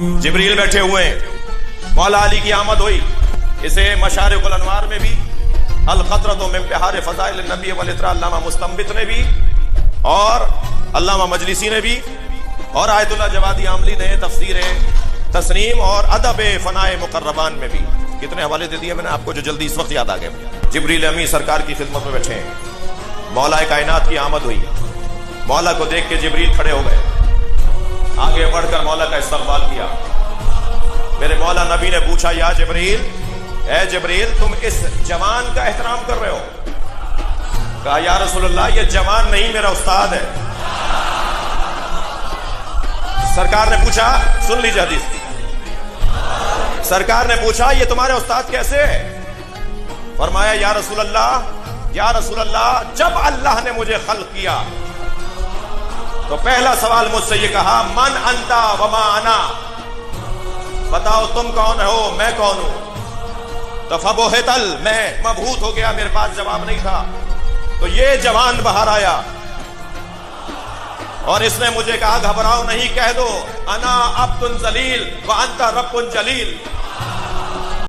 जिब्रील बैठे हुए हैं, मौला अली की आमद हुई। इसे मशारिकुल अनवार में भी, अल क़तरतु मिन बिहार फ़ज़ाइल नबी वल इत्रा अल्लामा मुस्तंबित ने भी, और अल्लामा मजलिसी ने भी, और आयतुल्लाह जवादी आमली ने तफसीर तस्नीम और अदब फनाए मुकर्रबान में भी कितने हवाले दे दिए मैंने आपको, जो जल्दी इस वक्त याद आ गए। जिब्रील अमी सरकार की खिदमत में बैठे हैं, मौला कायनात की आमद हुई। मौला को देख के जिब्रील खड़े हो गए, आगे बढ़कर मौला का इस्तकबाल किया। मेरे मौला नबी ने पूछा, या जिब्रील, ए जिब्रील, तुम इस जवान का एहतराम कर रहे हो? कहा, या रसूलल्लाह, ये जवान नहीं, मेरा उस्ताद है। सरकार ने पूछा, सुन लीजिए हदीस, सरकार ने पूछा, ये तुम्हारे उस्ताद कैसे है? फरमाया, या रसूलल्लाह, जब अल्लाह ने मुझे खल्क किया तो पहला सवाल मुझसे ये कहा, मन अंता वमा अना, बताओ तुम कौन हो, मैं कौन हूं? तो फबोहेतल, मैं मबहूत हो गया, मेरे पास जवाब नहीं था। तो ये जवान बाहर आया और इसने मुझे कहा, घबराओ नहीं, कह दो, अना अब्दुन जलील व अंता रब्बुन जलील।